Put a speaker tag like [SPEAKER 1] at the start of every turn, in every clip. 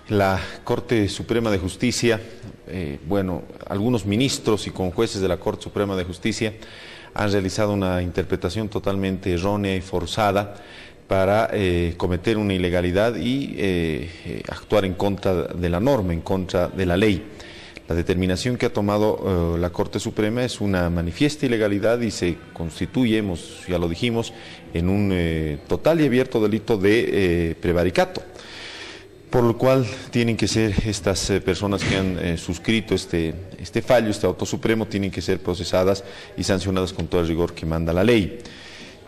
[SPEAKER 1] La Corte Suprema de Justicia, algunos ministros y con jueces de la Corte Suprema de Justicia han realizado una interpretación totalmente errónea y forzada para cometer una ilegalidad y actuar en contra de la norma, en contra de la ley. La determinación que ha tomado la Corte Suprema es una manifiesta ilegalidad y se constituye, ya lo dijimos, en un total y abierto delito de prevaricato, por lo cual tienen que ser estas personas que han suscrito este fallo, este auto supremo, tienen que ser procesadas y sancionadas con todo el rigor que manda la ley.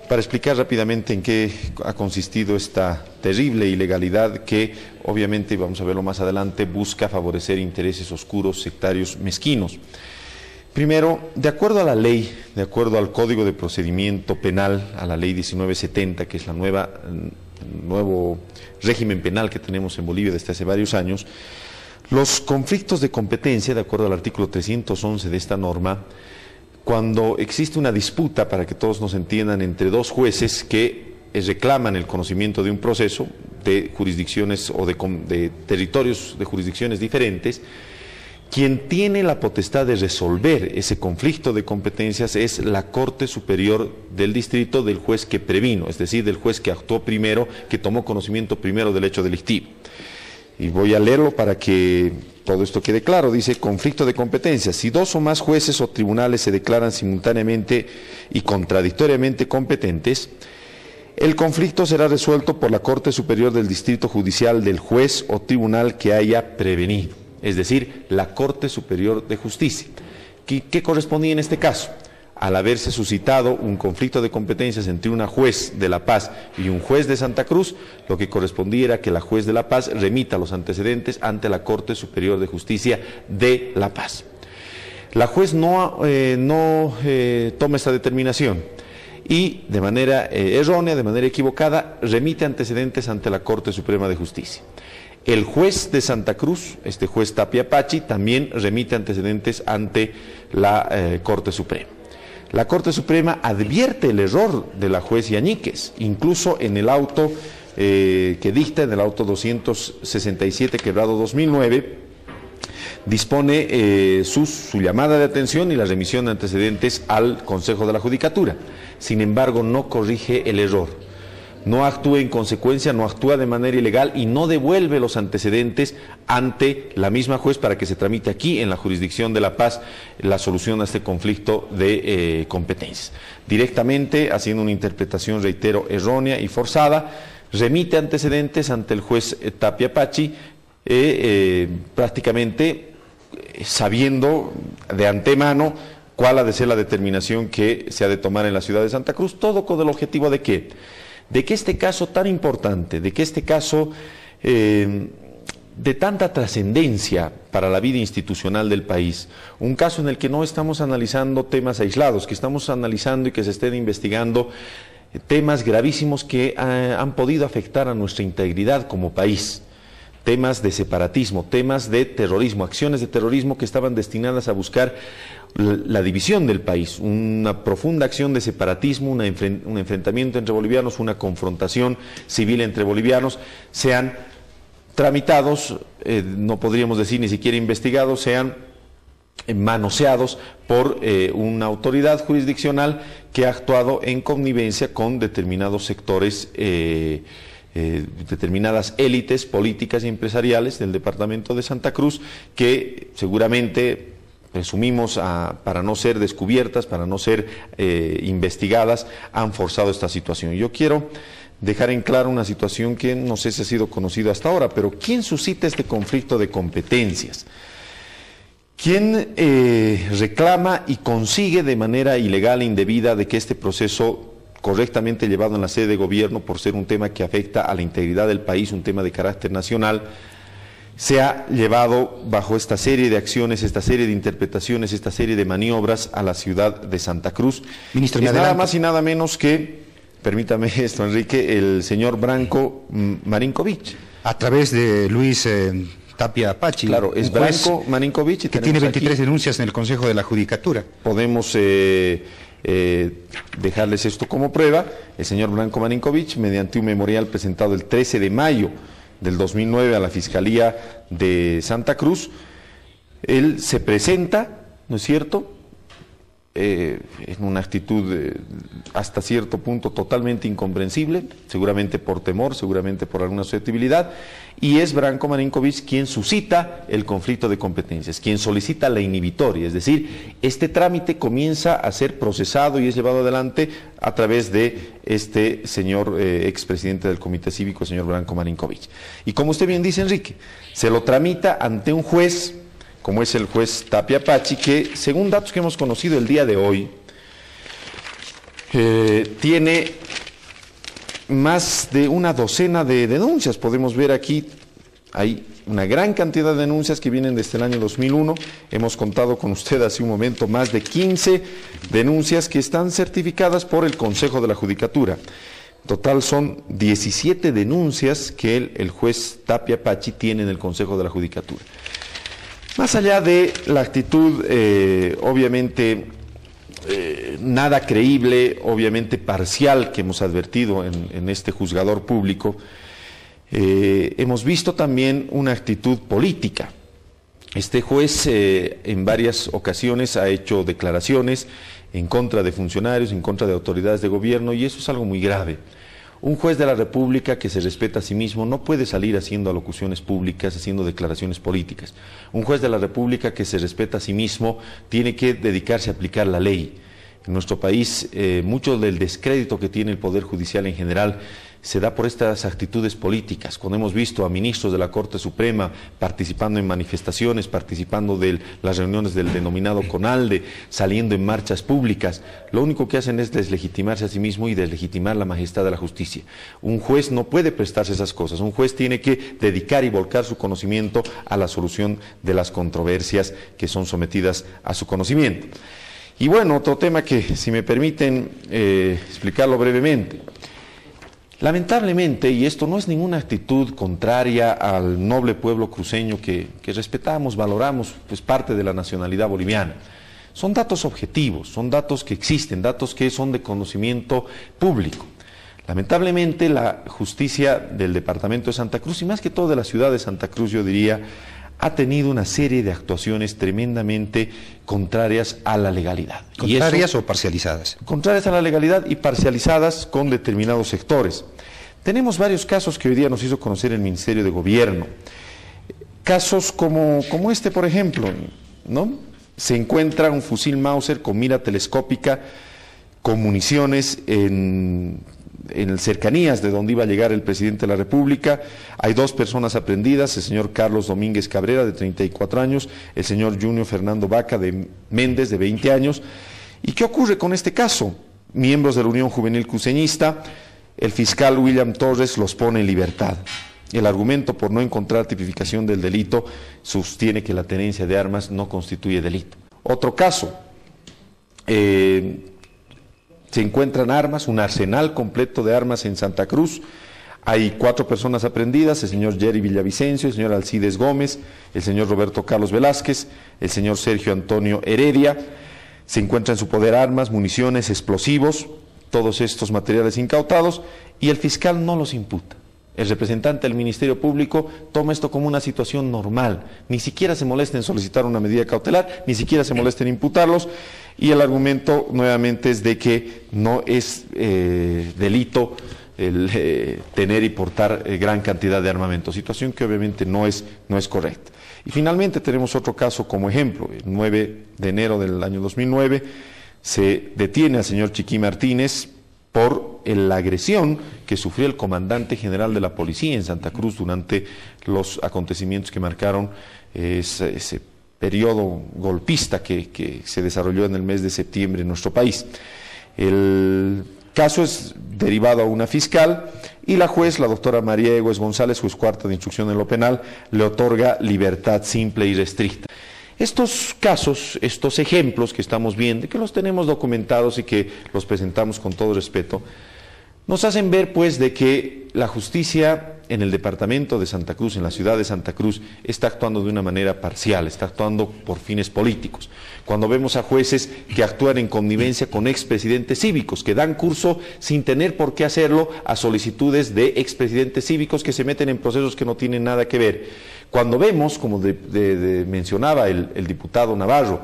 [SPEAKER 1] Para explicar rápidamente en qué ha consistido esta terrible ilegalidad que, obviamente, vamos a verlo más adelante, busca favorecer intereses oscuros, sectarios, mezquinos. Primero, de acuerdo a la ley, de acuerdo al Código de Procedimiento Penal, a la Ley 1970, que es el nuevo régimen penal que tenemos en Bolivia desde hace varios años, los conflictos de competencia, de acuerdo al artículo 311 de esta norma, cuando existe una disputa, para que todos nos entiendan, entre dos jueces que reclaman el conocimiento de un proceso de jurisdicciones o de territorios de jurisdicciones diferentes, quien tiene la potestad de resolver ese conflicto de competencias es la Corte Superior del Distrito del juez que previno, es decir, del juez que actuó primero, que tomó conocimiento primero del hecho delictivo. Y voy a leerlo para que todo esto quede claro. Dice: conflicto de competencias. Si dos o más jueces o tribunales se declaran simultáneamente y contradictoriamente competentes, el conflicto será resuelto por la Corte Superior del Distrito Judicial del juez o tribunal que haya prevenido, es decir, la Corte Superior de Justicia. ¿Qué correspondía en este caso? Al haberse suscitado un conflicto de competencias entre una juez de La Paz y un juez de Santa Cruz, lo que correspondía era que la juez de La Paz remita los antecedentes ante la Corte Superior de Justicia de La Paz. La juez no toma esta determinación y de manera errónea, de manera equivocada, remite antecedentes ante la Corte Suprema de Justicia. El juez de Santa Cruz, este juez Tapia Pachi, también remite antecedentes ante la Corte Suprema. La Corte Suprema advierte el error de la juez Yañíquez, incluso en el auto que dicta, en el auto 267/2009, dispone su llamada de atención y la remisión de antecedentes al Consejo de la Judicatura. Sin embargo, no corrige el error. No actúa en consecuencia, no actúa de manera ilegal y no devuelve los antecedentes ante la misma juez para que se tramite aquí, en la jurisdicción de La Paz, la solución a este conflicto de competencias. Directamente, haciendo una interpretación, reitero, errónea y forzada, remite antecedentes ante el juez Tapia Pachi, prácticamente sabiendo de antemano cuál ha de ser la determinación que se ha de tomar en la ciudad de Santa Cruz, todo con el objetivo de ¿qué? De que este caso tan importante, de que este caso de tanta trascendencia para la vida institucional del país, un caso en el que no estamos analizando temas aislados, que estamos analizando y que se estén investigando temas gravísimos que han podido afectar a nuestra integridad como país, temas de separatismo, temas de terrorismo, acciones de terrorismo que estaban destinadas a buscar la división del país, una profunda acción de separatismo, un enfrentamiento entre bolivianos, una confrontación civil entre bolivianos, sean tramitados, no podríamos decir ni siquiera investigados, sean manoseados por una autoridad jurisdiccional que ha actuado en connivencia con determinados sectores, determinadas élites políticas y empresariales del departamento de Santa Cruz, que seguramente, presumimos, para no ser descubiertas, para no ser investigadas, han forzado esta situación. Yo quiero dejar en claro una situación que no sé si ha sido conocida hasta ahora, pero ¿quién suscita este conflicto de competencias? ¿Quién reclama y consigue de manera ilegal e indebida de que este proceso correctamente llevado en la sede de gobierno, por ser un tema que afecta a la integridad del país, un tema de carácter nacional, se ha llevado bajo esta serie de acciones, esta serie de interpretaciones, esta serie de maniobras a la ciudad de Santa Cruz?
[SPEAKER 2] Ministro,
[SPEAKER 1] es nada más y nada menos que, permítame esto, Enrique, el señor Branko Marinkovic.
[SPEAKER 2] A través de Luis Tapia Pachi.
[SPEAKER 1] Claro, es Branko Marinkovic.
[SPEAKER 2] Que tiene 23 denuncias en el Consejo de la Judicatura.
[SPEAKER 1] Podemos dejarles esto como prueba. El señor Branko Marinkovic, mediante un memorial presentado el 13 de mayo del 2009 a la Fiscalía de Santa Cruz, él se presenta, ¿no es cierto?, en una actitud hasta cierto punto totalmente incomprensible, seguramente por temor, seguramente por alguna susceptibilidad, y es Branko Marinkovic quien suscita el conflicto de competencias, quien solicita la inhibitoria, es decir, este trámite comienza a ser procesado y es llevado adelante a través de este señor expresidente del Comité Cívico, el señor Branko Marinkovic. Y como usted bien dice, Enrique, se lo tramita ante un juez, como es el juez Tapia Pachi, que según datos que hemos conocido el día de hoy, tiene más de una docena de denuncias. Podemos ver aquí, hay una gran cantidad de denuncias que vienen desde el año 2001. Hemos contado con usted hace un momento más de 15 denuncias que están certificadas por el Consejo de la Judicatura. En total son 17 denuncias que el juez Tapia Pachi tiene en el Consejo de la Judicatura. Más allá de la actitud, obviamente, nada creíble, obviamente parcial, que hemos advertido en este juzgador público, hemos visto también una actitud política. Este juez en varias ocasiones ha hecho declaraciones en contra de funcionarios, en contra de autoridades de gobierno, y eso es algo muy grave. Un juez de la República que se respeta a sí mismo no puede salir haciendo alocuciones públicas, haciendo declaraciones políticas. Un juez de la República que se respeta a sí mismo tiene que dedicarse a aplicar la ley. En nuestro país, mucho del descrédito que tiene el Poder Judicial en general se da por estas actitudes políticas. Cuando hemos visto a ministros de la Corte Suprema participando en manifestaciones, participando de las reuniones del denominado CONALDE, saliendo en marchas públicas, lo único que hacen es deslegitimarse a sí mismo y deslegitimar la majestad de la justicia. Un juez no puede prestarse esas cosas. Un juez tiene que dedicar y volcar su conocimiento a la solución de las controversias que son sometidas a su conocimiento. Y bueno, otro tema que, si me permiten explicarlo brevemente. Lamentablemente, y esto no es ninguna actitud contraria al noble pueblo cruceño que respetamos, valoramos, pues parte de la nacionalidad boliviana. Son datos objetivos, son datos que existen, datos que son de conocimiento público. Lamentablemente, la justicia del departamento de Santa Cruz, y más que todo de la ciudad de Santa Cruz, yo diría, ha tenido una serie de actuaciones tremendamente contrarias a la legalidad.
[SPEAKER 2] ¿Contrarias o parcializadas?
[SPEAKER 1] Contrarias a la legalidad y parcializadas con determinados sectores. Tenemos varios casos que hoy día nos hizo conocer el Ministerio de Gobierno. Casos como este, por ejemplo, ¿no? Se encuentra un fusil Mauser con mira telescópica, con municiones en cercanías de donde iba a llegar el presidente de la República. Hay dos personas aprehendidas, el señor Carlos Domínguez Cabrera, de 34 años, el señor Junior Fernando Vaca de Méndez, de 20 años. ¿Y qué ocurre con este caso? Miembros de la Unión Juvenil Cruceñista, el fiscal William Torres los pone en libertad. El argumento por no encontrar tipificación del delito sostiene que la tenencia de armas no constituye delito. Otro caso, se encuentran armas, un arsenal completo de armas en Santa Cruz. Hay 4 personas aprehendidas, el señor Jerry Villavicencio, el señor Alcides Gómez, el señor Roberto Carlos Velázquez, el señor Sergio Antonio Heredia. Se encuentran en su poder armas, municiones, explosivos, todos estos materiales incautados, y el fiscal no los imputa. El representante del Ministerio Público toma esto como una situación normal, ni siquiera se molesta en solicitar una medida cautelar, ni siquiera se molesta en imputarlos, y el argumento nuevamente es de que no es delito el tener y portar gran cantidad de armamento, situación que obviamente no es correcta. Y finalmente tenemos otro caso como ejemplo. El 9 de enero del año 2009 se detiene al señor Chiqui Martínez por la agresión que sufrió el comandante general de la policía en Santa Cruz durante los acontecimientos que marcaron ese periodo golpista que se desarrolló en el mes de septiembre en nuestro país. El caso es derivado a una fiscal y la juez, la doctora María Egues González, juez cuarta de instrucción en lo penal, le otorga libertad simple y restricta. Estos casos, estos ejemplos que estamos viendo, que los tenemos documentados y que los presentamos con todo respeto, nos hacen ver pues de que la justicia en el departamento de Santa Cruz, en la ciudad de Santa Cruz, está actuando de una manera parcial, está actuando por fines políticos. Cuando vemos a jueces que actúan en connivencia con expresidentes cívicos, que dan curso sin tener por qué hacerlo a solicitudes de expresidentes cívicos que se meten en procesos que no tienen nada que ver. Cuando vemos, como mencionaba el diputado Navarro,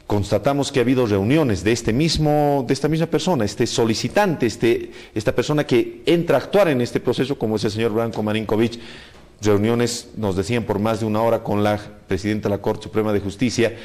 [SPEAKER 1] constatamos que ha habido reuniones de esta misma persona, este solicitante, esta persona que entra a actuar en este proceso, como es el señor Branko Marinković, reuniones, nos decían, por más de 1 hora con la presidenta de la Corte Suprema de Justicia.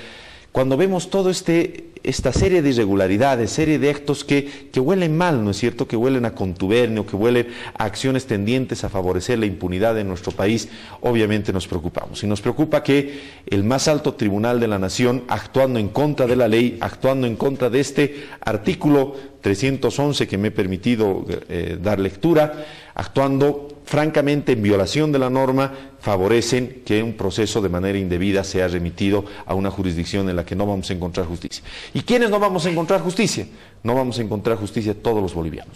[SPEAKER 1] Cuando vemos todo esta serie de irregularidades, serie de actos que huelen mal, ¿no es cierto?, que huelen a contubernio, que huelen a acciones tendientes a favorecer la impunidad en nuestro país, obviamente nos preocupamos. Y nos preocupa que el más alto tribunal de la nación, actuando en contra de la ley, actuando en contra de este artículo 311 que me he permitido dar lectura, actuando francamente en violación de la norma, favorecen que un proceso de manera indebida sea remitido a una jurisdicción en la que no vamos a encontrar justicia. ¿Y quiénes no vamos a encontrar justicia? No vamos a encontrar justicia todos los bolivianos.